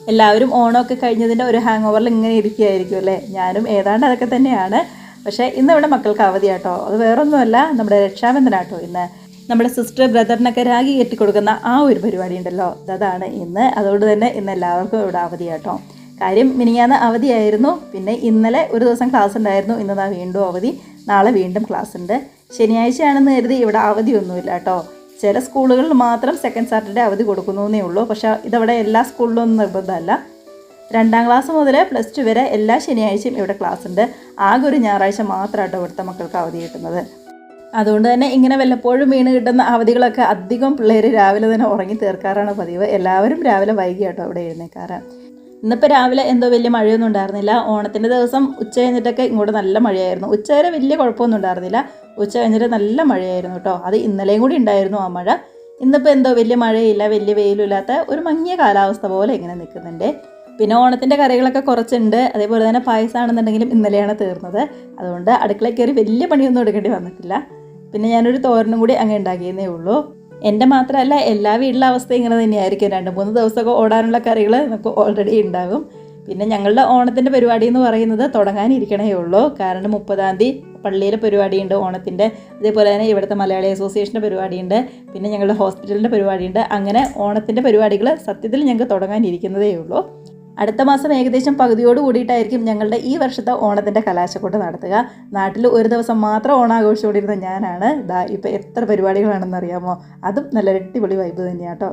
എല്ലാവരും ഓണമൊക്കെ കഴിഞ്ഞതിൻ്റെ ഒരു ഹാങ് ഓവറിൽ ഇങ്ങനെ ഇരിക്കുകയായിരിക്കും അല്ലേ? ഞാനും ഏതാണ്ട് അതൊക്കെ തന്നെയാണ്. പക്ഷേ ഇന്നിവിടെ മക്കൾക്ക് അവധിയാട്ടോ. അത് വേറൊന്നുമല്ല, നമ്മുടെ രക്ഷാബന്ധനാട്ടോ ഇന്ന്. നമ്മുടെ സിസ്റ്റർ ബ്രദറിനൊക്കെ രാഖി കെട്ടിക്കൊടുക്കുന്ന ആ ഒരു പരിപാടി ഉണ്ടല്ലോ, അതാണ് ഇന്ന്. അതുകൊണ്ട് തന്നെ ഇന്ന് എല്ലാവർക്കും ഇവിടെ അവധിയാട്ടോ. കാര്യം മിനിഞ്ഞാന്ന് അവധിയായിരുന്നു, പിന്നെ ഇന്നലെ ഒരു ദിവസം ക്ലാസ് ഉണ്ടായിരുന്നു, ഇന്ന് വീണ്ടും അവധി, നാളെ വീണ്ടും ക്ലാസ് ഉണ്ട്. ശനിയാഴ്ചയാണെന്ന് കരുതി ഇവിടെ അവധിയൊന്നുമില്ല കേട്ടോ. ചില സ്കൂളുകളിൽ മാത്രം സെക്കൻഡ് സാറ്റർഡേ അവധി കൊടുക്കുന്നേ ഉള്ളൂ. പക്ഷേ ഇതവിടെ എല്ലാ സ്കൂളിലൊന്നും നിർബന്ധമല്ല. 2ാം ക്ലാസ് മുതൽ +2 വരെ എല്ലാ ശനിയാഴ്ചയും ഇവിടെ ക്ലാസ് ഉണ്ട്. ആകെ ഒരു ഞായറാഴ്ച മാത്രമാട്ടോ ഇവിടുത്തെ മക്കൾക്ക് അവധി കിട്ടുന്നത്. അതുകൊണ്ട് തന്നെ ഇങ്ങനെ വല്ലപ്പോഴും വീണ് കിട്ടുന്ന അവധികളൊക്കെ അധികം പിള്ളേർ രാവിലെ തന്നെ ഉറങ്ങി തീർക്കാറാണ് പതിവ്. എല്ലാവരും രാവിലെ വൈകിയാട്ടോ ഇവിടെ എഴുന്നേൽക്കാറ്. ഇന്നിപ്പോൾ രാവിലെ എന്തോ വലിയ മഴയൊന്നും ഉണ്ടായിരുന്നില്ല. ഓണത്തിൻ്റെ ദിവസം ഉച്ച കഴിഞ്ഞിട്ടൊക്കെ ഇങ്ങോട്ട് നല്ല മഴയായിരുന്നു. ഉച്ച വരെ വലിയ കുഴപ്പമൊന്നും ഉണ്ടായിരുന്നില്ല, ഉച്ച കഴിഞ്ഞിട്ട് നല്ല മഴയായിരുന്നു കേട്ടോ. അത് ഇന്നലെയും കൂടി ഉണ്ടായിരുന്നു ആ മഴ. ഇന്നിപ്പോൾ എന്തോ വലിയ മഴയില്ല, വലിയ വെയിലും ഇല്ലാത്ത ഒരു മങ്ങിയ കാലാവസ്ഥ പോലെ ഇങ്ങനെ നിൽക്കുന്നുണ്ട്. പിന്നെ ഓണത്തിൻ്റെ കറികളൊക്കെ കുറച്ചുണ്ട്. അതേപോലെ തന്നെ പായസമാണെന്നുണ്ടെങ്കിലും ഇന്നലെയാണ് തീർന്നത്. അതുകൊണ്ട് അടുക്കളയിൽ കയറി വലിയ പണിയൊന്നും എടുക്കേണ്ടി വന്നിട്ടില്ല. പിന്നെ ഞാനൊരു തോരനും കൂടി അങ്ങ് ഉണ്ടാക്കിയെന്നേ ഉള്ളൂ. എൻ്റെ മാത്രമല്ല, എല്ലാ വീട്ടിലെ അവസ്ഥ ഇങ്ങനെ തന്നെയായിരിക്കും. 2-3 ദിവസമൊക്കെ ഓടാനുള്ള കറികൾ നമുക്ക് ഓൾറെഡി ഉണ്ടാകും. പിന്നെ ഞങ്ങളുടെ ഓണത്തിൻ്റെ പരിപാടി എന്ന് പറയുന്നത് തുടങ്ങാനിരിക്കണേ ഉള്ളൂ. കാരണം 30-ാം തീയതി പള്ളിയിലെ പരിപാടിയുണ്ട് ഓണത്തിൻ്റെ. അതേപോലെ തന്നെ ഇവിടുത്തെ മലയാളി അസോസിയേഷൻ്റെ പരിപാടിയുണ്ട്. പിന്നെ ഞങ്ങളുടെ ഹോസ്പിറ്റലിൻ്റെ പരിപാടിയുണ്ട്. അങ്ങനെ ഓണത്തിൻ്റെ പരിപാടികൾ സത്യത്തിൽ ഞങ്ങൾക്ക് തുടങ്ങാനിരിക്കുന്നതേ ഉള്ളൂ. അടുത്ത മാസം ഏകദേശം പകുതിയോട് കൂടിയിട്ടായിരിക്കും ഞങ്ങളുടെ ഈ വർഷത്തെ ഓണത്തിൻ്റെ കലാശക്കൊട്ട് നടത്തുക. നാട്ടിൽ ഒരു ദിവസം മാത്രം ഓണാഘോഷിച്ചുകൊണ്ടിരുന്ന ഞാനാണ് ഇപ്പോൾ എത്ര പരിപാടികളാണെന്ന് അറിയാമോ? അതും നല്ല അടിപൊളി വൈബ് തന്നെയാണ് കേട്ടോ.